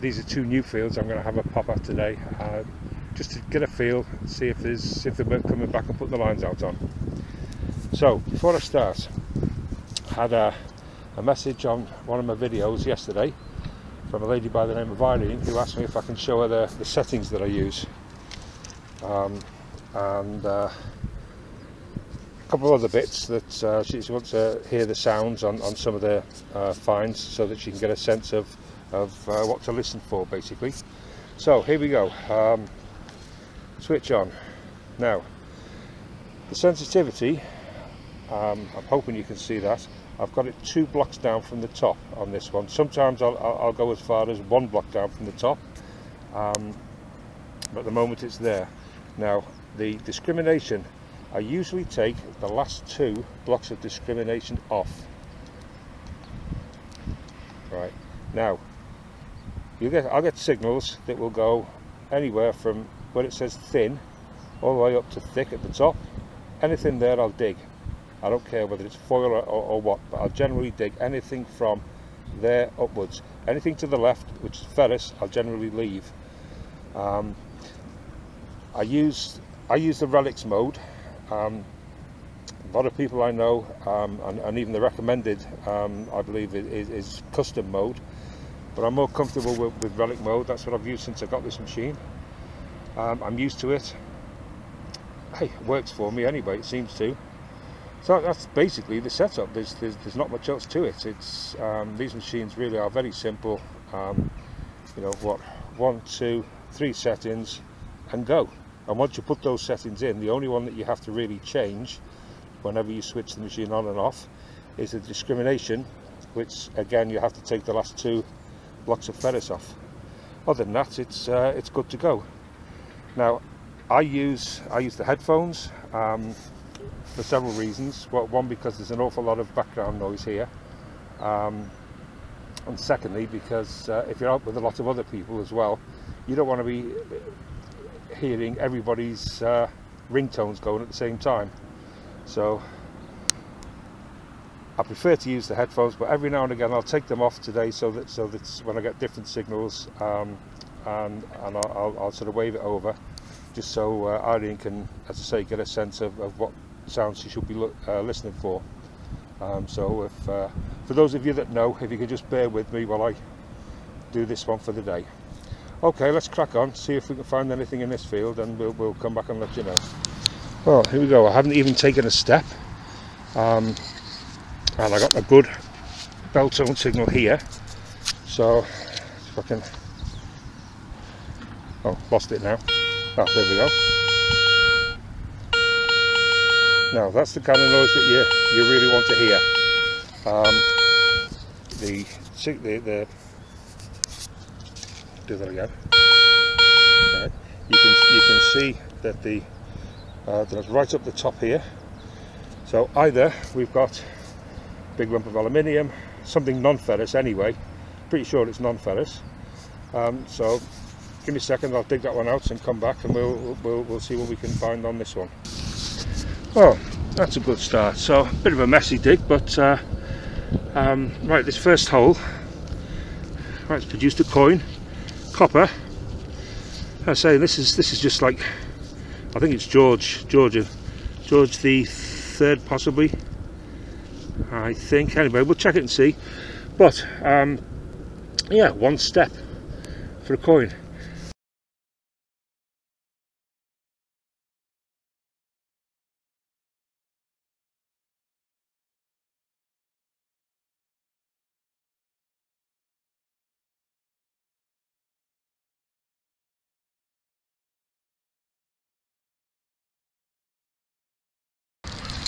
these are two new fields I'm going to have a pop at today, just to get a feel, see if they're coming back and putting the lines out on. So before I start, I had a message on one of my videos yesterday from a lady by the name of Irene, who asked me if I can show her the settings that I use, and a couple of other bits that she wants to hear the sounds on some of the finds, so that she can get a sense of what to listen for, basically. So here we go. Switch on. Now the sensitivity, I'm hoping you can see that. I've got it 2 blocks down from the top on this one. Sometimes I'll go as far as 1 block down from the top, but at the moment it's there. Now the discrimination, I usually take the last 2 blocks of discrimination off. Right, now I'll get signals that will go anywhere from where it says thin all the way up to thick at the top. Anything there I'll dig. I don't care whether it's foil or what, but I'll generally dig anything from there upwards. Anything to the left, which is ferrous, I'll generally leave. I use the relics mode. A lot of people I know, and even the recommended, I believe, is custom mode, but I'm more comfortable with relic mode. That's what I've used since I got this machine. I'm used to it. Hey, it works for me anyway, it seems to. So that's basically the setup. There's not much else to it. It's these machines really are very simple. You know what, 1, 2, 3 settings and go. And once you put those settings in, the only one that you have to really change whenever you switch the machine on and off is the discrimination, which again you have to take the last 2 blocks of ferrous off. Other than that, it's good to go. Now I use the headphones for several reasons. Well, one, because there's an awful lot of background noise here, and secondly because if you're out with a lot of other people as well, you don't want to be hearing everybody's ringtones going at the same time. So I prefer to use the headphones, but every now and again I'll take them off today, so that when I get different signals, and I'll sort of wave it over, just so Irene can, as I say, get a sense of what sounds she should be listening for. So if for those of you that know, if you could just bear with me while I do this one for the day. Okay, let's crack on, see if we can find anything in this field, and we'll come back and let you know. Well, here we go. I haven't even taken a step, and I got a good bell tone signal here. So if I can, oh, lost it now. Oh, there we go. Now that's the kind of noise that you really want to hear. Do that again. Right. You can see that that's right up the top here. So either we've got a big lump of aluminium, something non-ferrous anyway. Pretty sure it's non-ferrous. So give me a second. I'll dig that one out and come back, and we'll see what we can find on this one. Well, that's a good start. So a bit of a messy dig, but right, this first hole, right, it's produced a coin, copper. I say this is just like, I think it's George the Third, possibly, I think. Anyway, we'll check it and see. But yeah, 1 step for a coin.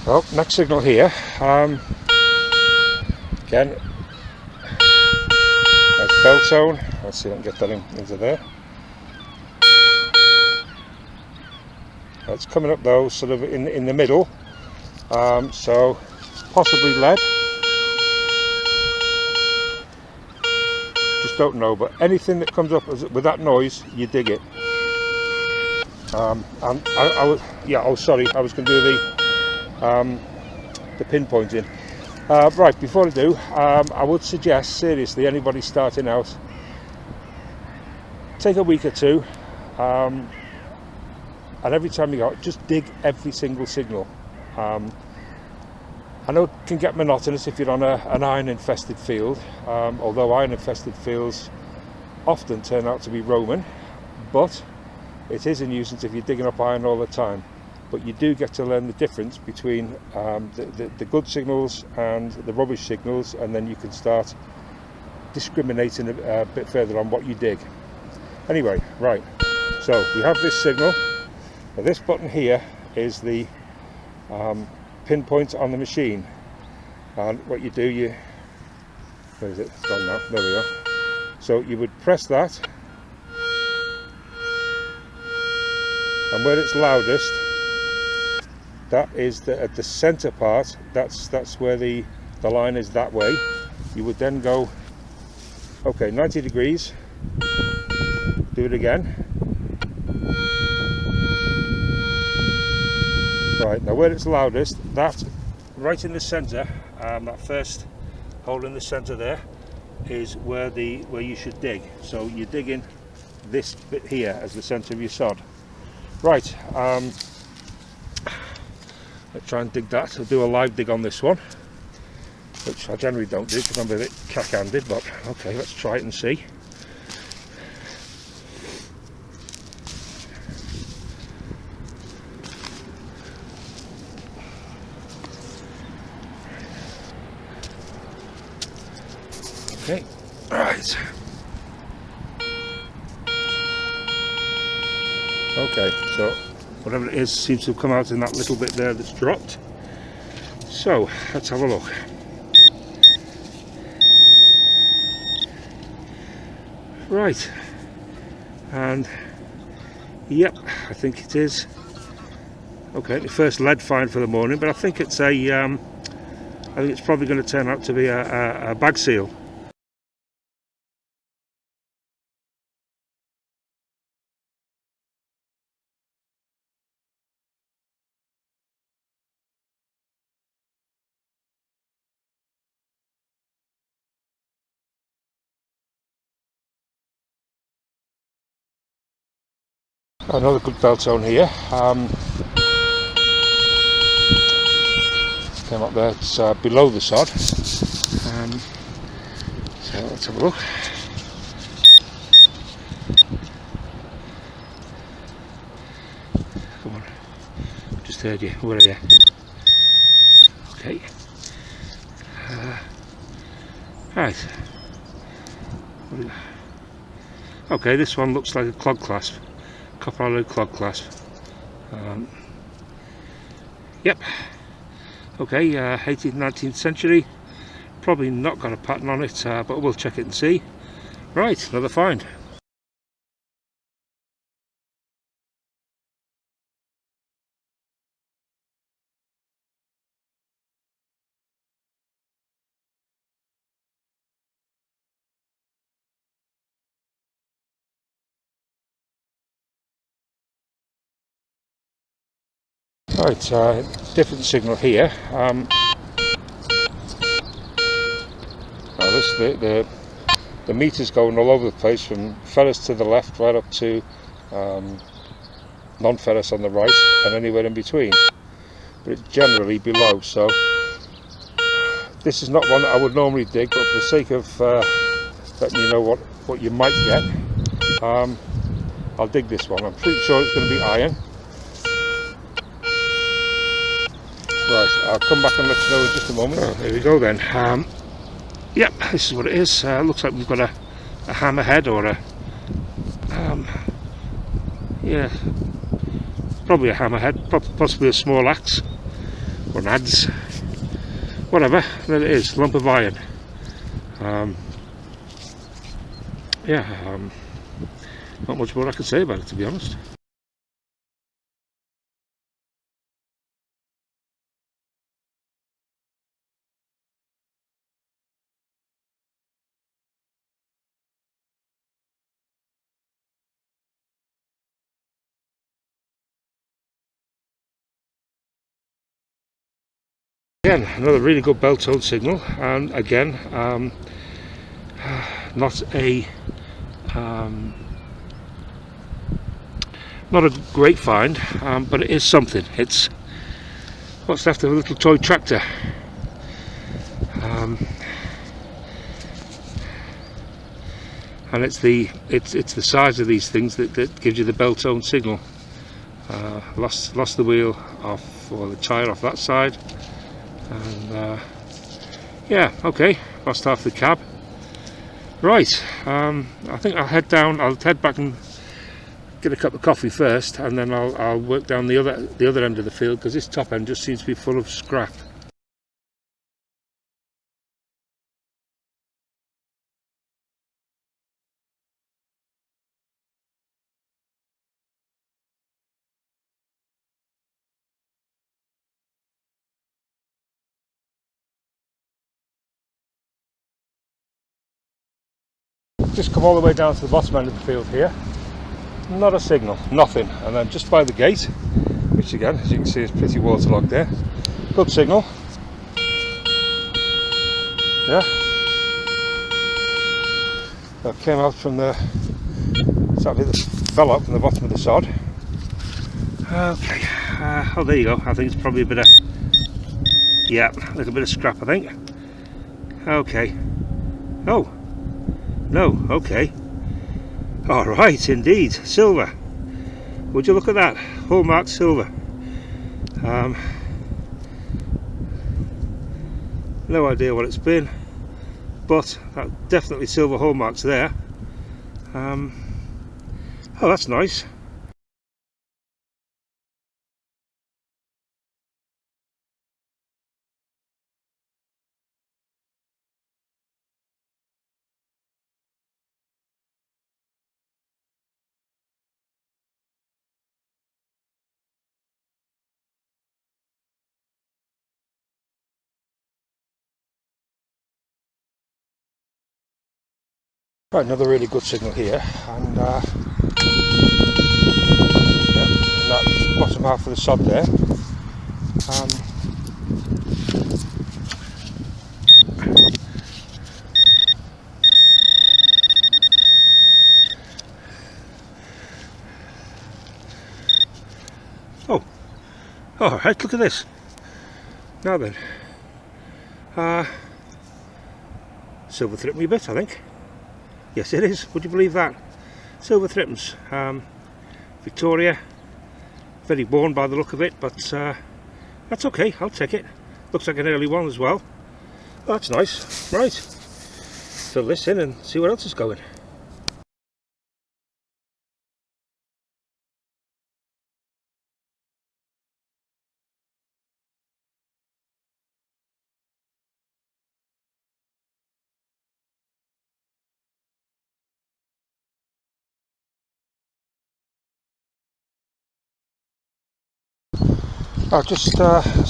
Well, next signal here, again, that's bell tone. Let's see if I can get that into there. It's coming up though, sort of in the middle, so possibly lead. Just don't know, but anything that comes up with that noise, you dig it. And I was, yeah, oh sorry, I was going to do the pinpointing. Right, before I do, I would suggest, seriously, anybody starting out, take a week or two, and every time you go, just dig every single signal. I know it can get monotonous if you're on an iron infested field, although iron infested fields often turn out to be Roman, but it is a nuisance if you're digging up iron all the time. But you do get to learn the difference between the good signals and the rubbish signals, and then you can start discriminating a bit further on what you dig. Anyway, right, so we have this signal. Now this button here is the pinpoint on the machine, and what you do, where is it? It's gone now. There we are. So you would press that, and where it's loudest, that is at the center part. That's where the line is that way. You would then go, okay, 90 degrees. Do it again. Right, now where it's loudest, that right in the center, that first hole in the center there, is where you should dig. So you're digging this bit here as the center of your sod. Right, let's try and dig that. I'll do a live dig on this one, which I generally don't do because I'm a bit cack-handed, but okay, let's try it and see. Okay, right. Okay, so whatever it is seems to have come out in that little bit there that's dropped. So let's have a look. Right, and yep, I think it is. Okay, the first lead find for the morning, but I think it's I think it's probably going to turn out to be a bag seal. Another good bell tone here. Came up there, it's below the sod. So let's have a look. Come on, just heard you. Where are you? Okay. Right. Okay, this one looks like a clog clasp. Copper alloy clog clasp. Yep. Okay, 18th, 19th century. Probably not got a pattern on it, but we'll check it and see. Right, another find. Right, different signal here. The meter's going all over the place, from ferrous to the left right up to non-ferrous on the right, and anywhere in between, but it's generally below. So this is not one that I would normally dig, but for the sake of letting you know what you might get, I'll dig this one. I'm pretty sure it's going to be iron. Right, I'll come back and let you know in just a moment. Oh, there we go then. Yep, this is what it is. Looks like we've got a hammerhead, or a yeah, probably a hammerhead, possibly a small axe or an adze, whatever. There it is, lump of iron. Not much more I can say about it, to be honest. Again, another really good bell-tone signal, and again, not a Not a great find, but it is something. It's what's left of a little toy tractor. And it's the size of these things that gives you the bell tone signal. Lost the wheel off, or the tyre off that side, and yeah, okay, lost half the cab. Right, I think I'll head back and get a cup of coffee first, and then I'll work down the other end of the field, because this top end just seems to be full of scrap. Just come all the way down to the bottom end of the field here. Not a signal, nothing. And then just by the gate, which again, as you can see, is pretty waterlogged there. Good signal. Yeah. That came out from the, sadly that fell out from the bottom of the sod. Okay. Oh, there you go. I think it's probably a bit of, yeah, a little bit of scrap, I think. Okay. Oh. No, okay. Alright, indeed, silver. Would you look at that? Hallmark silver. No idea what it's been, but definitely silver hallmarks there. Oh, that's nice. Right, another really good signal here, and yeah, in that bottom half of the sod there. Oh, alright, look at this. Now then, silver threepenny bit, I think. Yes, it is. Would you believe that? Silver threepence. Victoria. Very worn by the look of it, but that's okay. I'll take it. Looks like an early one as well. Oh, that's nice. Right. Fill this in and see what else is going. I just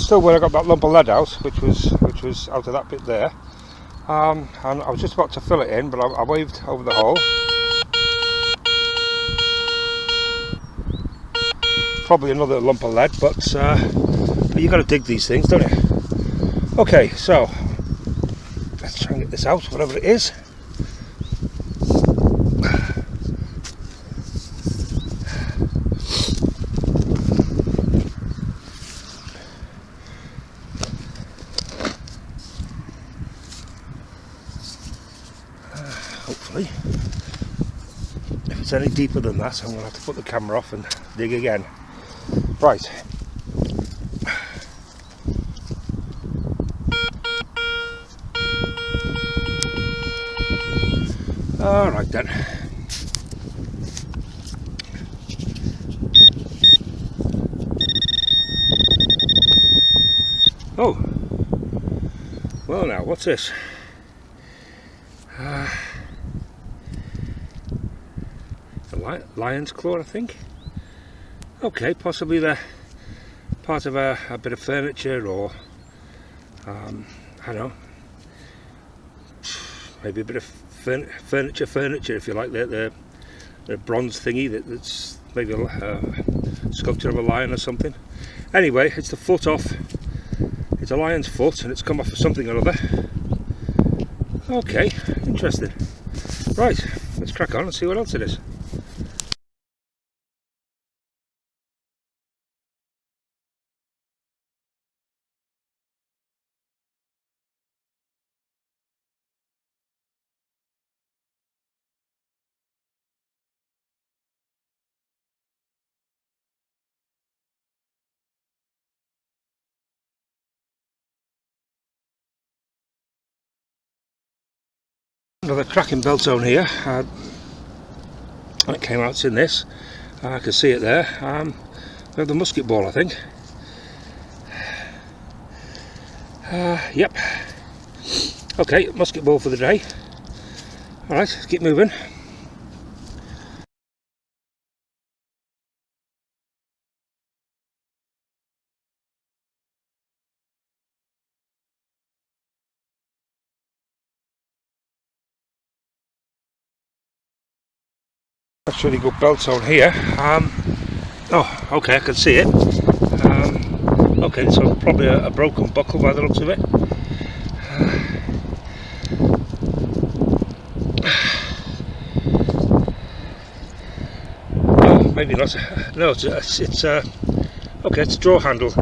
still where I got that lump of lead out, which was out of that bit there, and I was just about to fill it in, but I waved over the hole. Probably another lump of lead, but you got to dig these things, don't you? Okay, so let's try and get this out, whatever it is. Hopefully, if it's any deeper than that, I'm going to have to put the camera off and dig again. Right. Alright then. Oh, well now, what's this? The lion's claw, I think. Okay, possibly the part of a bit of furniture, or I don't know, maybe a bit of furniture if you like, the bronze thingy that's maybe a sculpture of a lion or something. Anyway, it's the foot off. It's a lion's foot, and it's come off of something or other. Okay, interesting. Right, let's crack on and see what else it is. Another cracking belt zone here. It came out in this. I can see it there. We have the musket ball, I think. Yep. Okay, musket ball for the day. Alright, let's keep moving. That's really good belt zone here. Oh, okay, I can see it. Okay, so probably a broken buckle by the looks of it. Maybe not. No, it's okay. It's a draw handle.